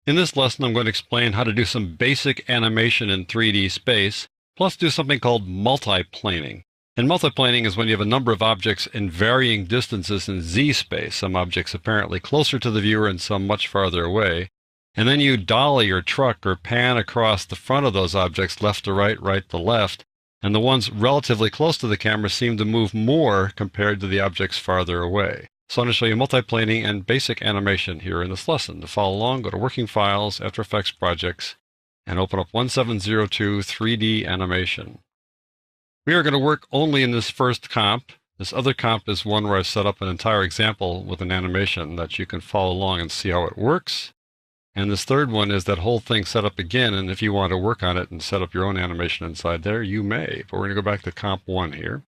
In this lesson, I'm going to explain how to do some basic animation in 3D space, plus do something called multiplaning. And multiplaning is when you have a number of objects in varying distances in Z space, some objects apparently closer to the viewer and some much farther away. And then you dolly or truck or pan across the front of those objects left to right, right to left, and the ones relatively close to the camera seem to move more compared to the objects farther away. So I'm going to show you multiplaning and basic animation here in this lesson. To follow along, go to Working Files, After Effects Projects, and open up 1702 3D Animation. We are going to work only in this first comp. This other comp is one where I've set up an entire example with an animation that you can follow along and see how it works. And this third one is that whole thing set up again, and if you want to work on it and set up your own animation inside there, you may. But we're going to go back to comp 1 here.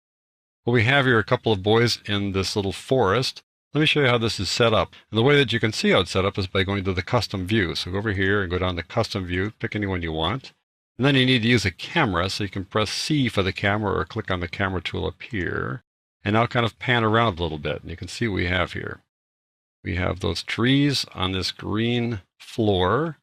What we have here are a couple of boys in this little forest. Let me show you how this is set up. And the way that you can see how it's set up is by going to the custom view. So go over here and go down to custom view, pick any one you want. And then you need to use a camera, so you can press C for the camera or click on the camera tool up here. And now kind of pan around a little bit. And you can see what we have here. We have those trees on this green floor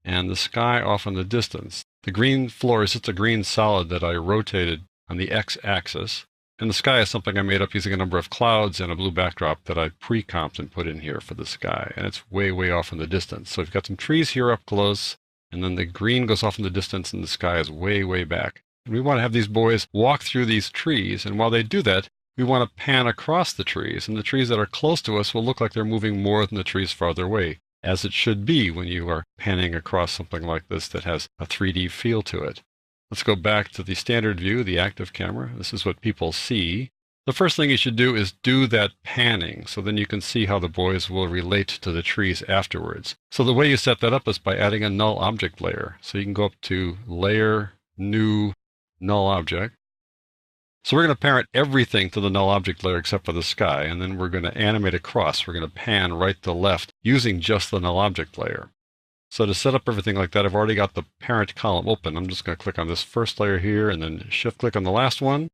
and the sky off in the distance. The green floor is just a green solid that I rotated on the x-axis. And the sky is something I made up using a number of clouds and a blue backdrop that I pre-comped and put in here for the sky. And it's way, way off in the distance. So we've got some trees here up close, and then the green goes off in the distance, and the sky is way, way back. And we want to have these boys walk through these trees, and while they do that, we want to pan across the trees. And the trees that are close to us will look like they're moving more than the trees farther away, as it should be when you are panning across something like this that has a 3D feel to it. Let's go back to the standard view, the active camera. This is what people see. The first thing you should do is do that panning, so then you can see how the boys will relate to the trees afterwards. So the way you set that up is by adding a null object layer. So you can go up to Layer, New, Null Object. So we're going to parent everything to the null object layer except for the sky, and then we're going to animate across. We're going to pan right to left using just the null object layer. So to set up everything like that, I've already got the parent column open. I'm just going to click on this first layer here and then shift click on the last one.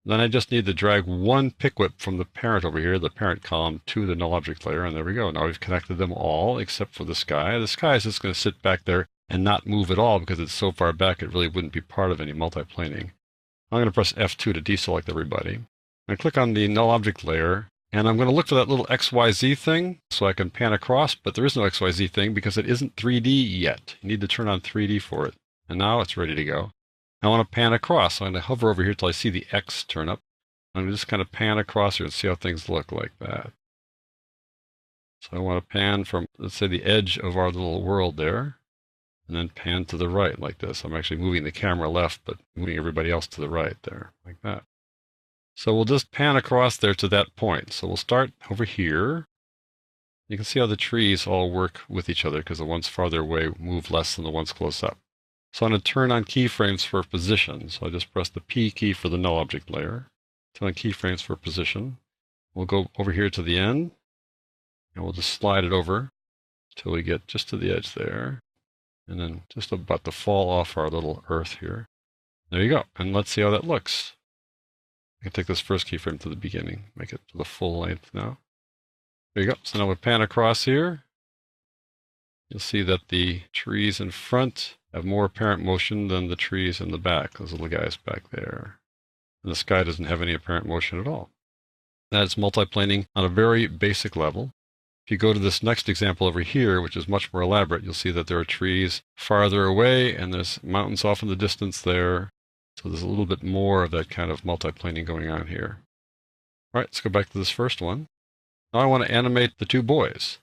Then I just need to drag one pick whip from the parent over here, the parent column, to the null object layer. And there we go. Now we've connected them all except for the sky. The sky is just going to sit back there and not move at all because it's so far back it really wouldn't be part of any multiplaning. I'm going to press F2 to deselect everybody. I click on the null object layer. And I'm going to look for that little XYZ thing so I can pan across, but there is no XYZ thing because it isn't 3D yet. You need to turn on 3D for it. And now it's ready to go. I want to pan across, so I'm going to hover over here till I see the X turn up. I'm going to just kind of pan across here and see how things look like that. So I want to pan from, let's say, the edge of our little world there, and then pan to the right like this. I'm actually moving the camera left, but moving everybody else to the right there, like that. So we'll just pan across there to that point. So we'll start over here. You can see how the trees all work with each other because the ones farther away move less than the ones close up. So I'm going to turn on keyframes for position. So I just press the P key for the null object layer. Turn on keyframes for position. We'll go over here to the end, and we'll just slide it over till we get just to the edge there. And then just about to fall off our little earth here. There you go. And let's see how that looks. I can take this first keyframe to the beginning, make it to the full length now. There you go. So now we pan across here. You'll see that the trees in front have more apparent motion than the trees in the back, those little guys back there. And the sky doesn't have any apparent motion at all. That's multiplaning on a very basic level. If you go to this next example over here, which is much more elaborate, you'll see that there are trees farther away and there's mountains off in the distance there. So there's a little bit more of that kind of multiplaning going on here. All right, let's go back to this first one. Now I want to animate the two boys.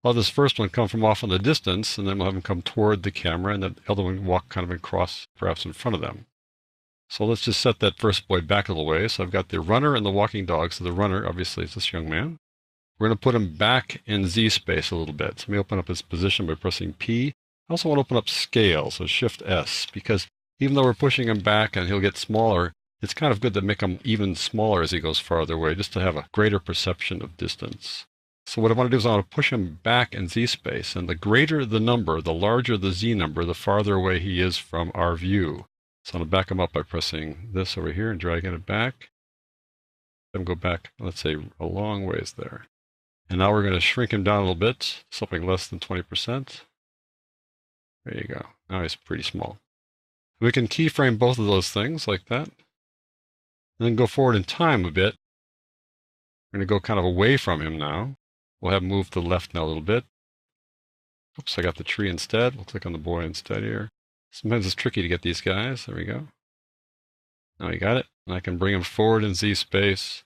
I'll have this first one come from off in the distance, and then we'll have them come toward the camera, and the other one walk kind of across, perhaps in front of them. So let's just set that first boy back a little way. So I've got the runner and the walking dog. So the runner, obviously, is this young man. We're going to put him back in Z space a little bit. So let me open up his position by pressing P. I also want to open up scale, so Shift S, because even though we're pushing him back and he'll get smaller, it's kind of good to make him even smaller as he goes farther away, just to have a greater perception of distance. So what I want to do is I want to push him back in Z space, and the greater the number, the larger the Z number, the farther away he is from our view. So I'm going to back him up by pressing this over here and dragging it back. Then go back, let's say, a long ways there. And now we're going to shrink him down a little bit, something less than 20%. There you go. Now he's pretty small. We can keyframe both of those things like that. And then go forward in time a bit. We're going to go kind of away from him now. We'll have him move to the left now a little bit. Oops, I got the tree instead. We'll click on the boy instead here. Sometimes it's tricky to get these guys. There we go. Now we got it. And I can bring him forward in Z space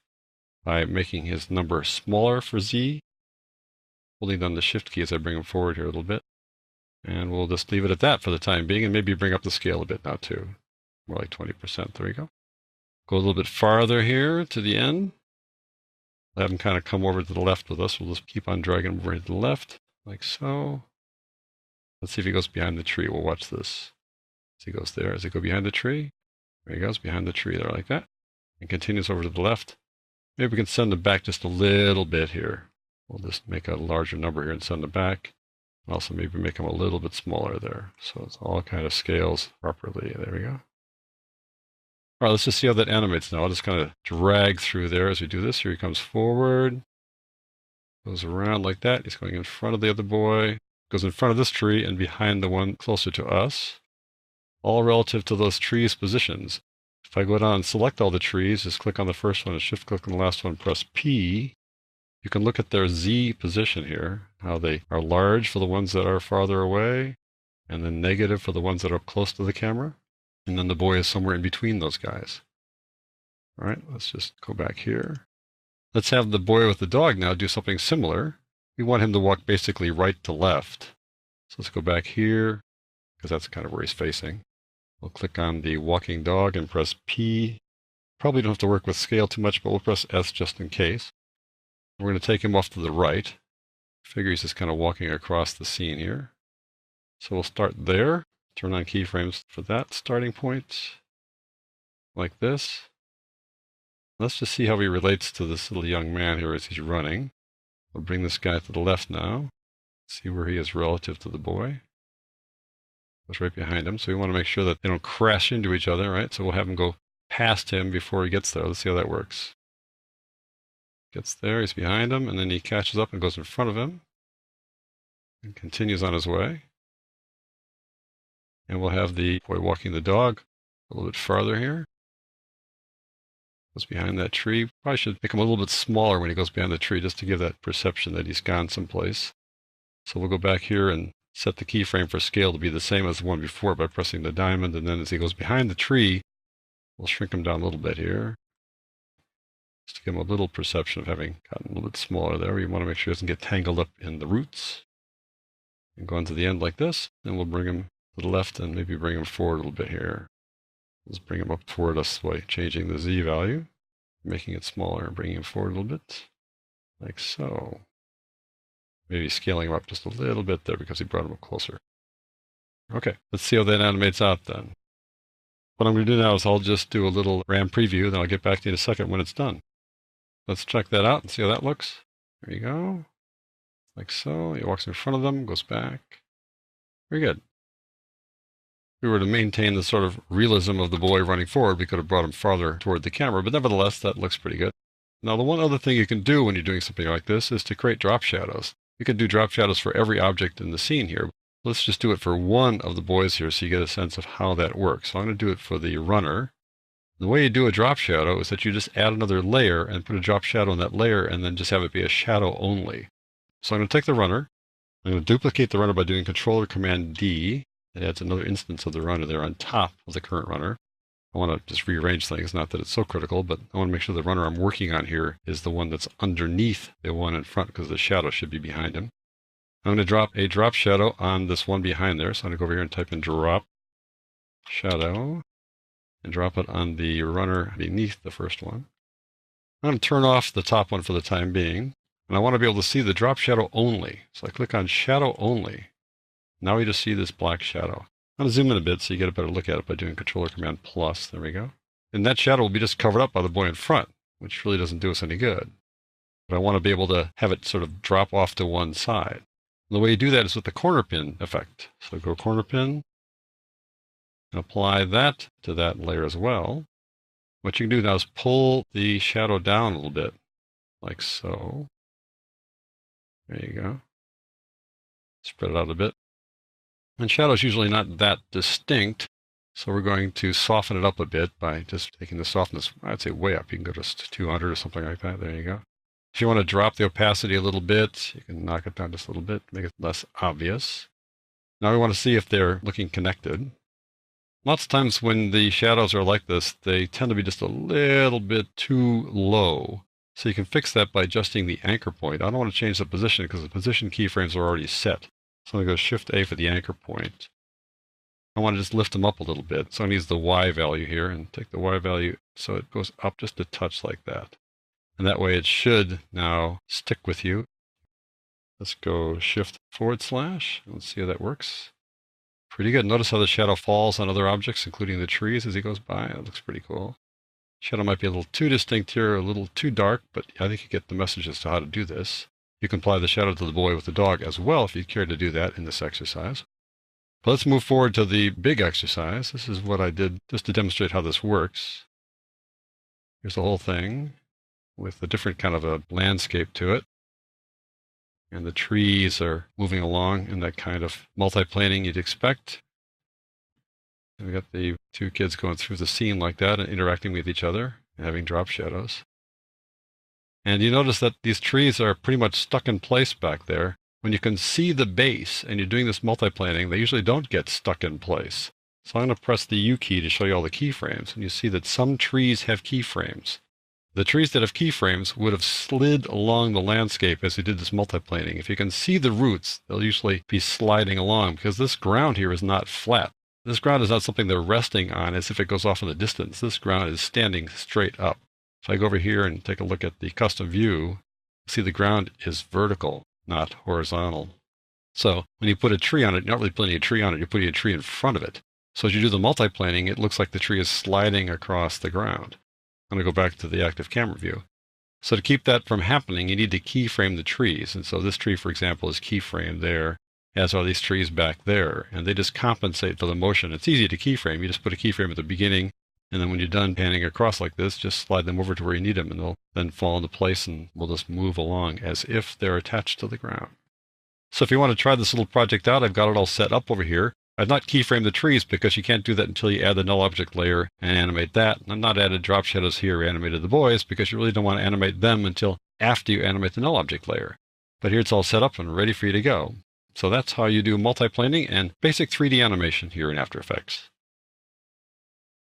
by making his number smaller for Z. Holding down the shift key as I bring him forward here a little bit. And we'll just leave it at that for the time being, and maybe bring up the scale a bit now too. More like 20%. There we go. Go a little bit farther here to the end. Have him kind of come over to the left with us. We'll just keep on dragging him over to the left, like so. Let's see if he goes behind the tree. We'll watch this. As he goes there, does he go behind the tree? There he goes, behind the tree there like that. And continues over to the left. Maybe we can send him back just a little bit here. We'll just make a larger number here and send him back. And also maybe make him a little bit smaller there. So it's all kind of scales properly. There we go. All right, let's just see how that animates now. I'll just kind of drag through there as we do this. Here he comes forward. Goes around like that. He's going in front of the other boy. Goes in front of this tree and behind the one closer to us. All relative to those trees' positions. If I go down and select all the trees, just click on the first one and shift click on the last one, press P. You can look at their Z position here, how they are large for the ones that are farther away, and then negative for the ones that are close to the camera. And then the boy is somewhere in between those guys. All right, let's just go back here. Let's have the boy with the dog now do something similar. We want him to walk basically right to left. So let's go back here, because that's kind of where he's facing. We'll click on the walking dog and press P. Probably don't have to work with scale too much, but we'll press S just in case. We're going to take him off to the right. Figure he's just kind of walking across the scene here. So we'll start there. Turn on keyframes for that starting point. Like this. Let's just see how he relates to this little young man here as he's running. We'll bring this guy to the left now. See where he is relative to the boy. Goes right behind him. So we want to make sure that they don't crash into each other, right? So we'll have him go past him before he gets there. Let's see how that works. Gets there, he's behind him, and then he catches up and goes in front of him. And continues on his way. And we'll have the boy walking the dog a little bit farther here. Goes behind that tree. Probably should make him a little bit smaller when he goes behind the tree just to give that perception that he's gone someplace. So we'll go back here and set the keyframe for scale to be the same as the one before by pressing the diamond. And then as he goes behind the tree, we'll shrink him down a little bit here. Just to give him a little perception of having gotten a little bit smaller there. We want to make sure he doesn't get tangled up in the roots. And go on to the end like this. Then we'll bring him to the left and maybe bring him forward a little bit here. Let's bring him up toward us by changing the Z value, making it smaller and bringing him forward a little bit, like so. Maybe scaling him up just a little bit there because he brought him up closer. Okay, let's see how that animates out then. What I'm going to do now is I'll just do a little RAM preview, then I'll get back to you in a second when it's done. Let's check that out and see how that looks. There you go. Like so. He walks in front of them, goes back. Very good. If we were to maintain the sort of realism of the boy running forward, we could have brought him farther toward the camera, but nevertheless, that looks pretty good. Now, the one other thing you can do when you're doing something like this is to create drop shadows. You can do drop shadows for every object in the scene here. Let's just do it for one of the boys here so you get a sense of how that works. So I'm going to do it for the runner. The way you do a drop shadow is that you just add another layer and put a drop shadow on that layer and then just have it be a shadow only. So I'm going to take the runner. I'm going to duplicate the runner by doing Control or Command D. It adds another instance of the runner there on top of the current runner. I want to just rearrange things, not that it's so critical, but I want to make sure the runner I'm working on here is the one that's underneath the one in front because the shadow should be behind him. I'm going to drop a drop shadow on this one behind there. So I'm going to go over here and type in drop shadow and drop it on the runner beneath the first one. I'm going to turn off the top one for the time being. And I want to be able to see the drop shadow only. So I click on shadow only. Now we just see this black shadow. I'm going to zoom in a bit so you get a better look at it by doing Control or Command plus. There we go. And that shadow will be just covered up by the boy in front, which really doesn't do us any good. But I want to be able to have it sort of drop off to one side. And the way you do that is with the corner pin effect. So go corner pin and apply that to that layer as well. What you can do now is pull the shadow down a little bit, like so. There you go. Spread it out a bit. And shadow is usually not that distinct, so we're going to soften it up a bit by just taking the softness, I'd say way up. You can go to 200 or something like that. There you go. If you want to drop the opacity a little bit, you can knock it down just a little bit, make it less obvious. Now we want to see if they're looking connected. Lots of times when the shadows are like this, they tend to be just a little bit too low. So you can fix that by adjusting the anchor point. I don't want to change the position because the position keyframes are already set. So I'm going to go Shift A for the anchor point. I want to just lift them up a little bit. So I'm going to use the Y value here and take the Y value so it goes up just a touch like that. And that way it should now stick with you. Let's go Shift / Let's see how that works. Pretty good. Notice how the shadow falls on other objects, including the trees as he goes by. That looks pretty cool. Shadow might be a little too distinct here, a little too dark, but I think you get the message as to how to do this. You can apply the shadow to the boy with the dog as well if you care to do that in this exercise. But let's move forward to the big exercise. This is what I did just to demonstrate how this works. Here's the whole thing with a different kind of a landscape to it. And the trees are moving along in that kind of multiplaning you'd expect. And we got the two kids going through the scene like that and interacting with each other and having drop shadows. And you notice that these trees are pretty much stuck in place back there. When you can see the base and you're doing this multiplaning, they usually don't get stuck in place. So I'm going to press the U key to show you all the keyframes. And you see that some trees have keyframes. The trees that have keyframes would have slid along the landscape as we did this multiplaning. If you can see the roots, they'll usually be sliding along because this ground here is not flat. This ground is not something they're resting on as if it goes off in the distance. This ground is standing straight up. If I go over here and take a look at the custom view, see the ground is vertical, not horizontal. So when you put a tree on it, you're not really putting a tree on it, you're putting a tree in front of it. So as you do the multiplaning, it looks like the tree is sliding across the ground. I'm going to go back to the active camera view. So to keep that from happening, you need to keyframe the trees. And so this tree, for example, is keyframed there, as are these trees back there. And they just compensate for the motion. It's easy to keyframe. You just put a keyframe at the beginning, and then when you're done panning across like this, just slide them over to where you need them, and they'll then fall into place and will just move along as if they're attached to the ground. So if you want to try this little project out, I've got it all set up over here. I've not keyframed the trees because you can't do that until you add the null object layer and animate that. And I've not added drop shadows here or animated the boys because you really don't want to animate them until after you animate the null object layer. But here it's all set up and ready for you to go. So that's how you do multiplaning and basic 3D animation here in After Effects.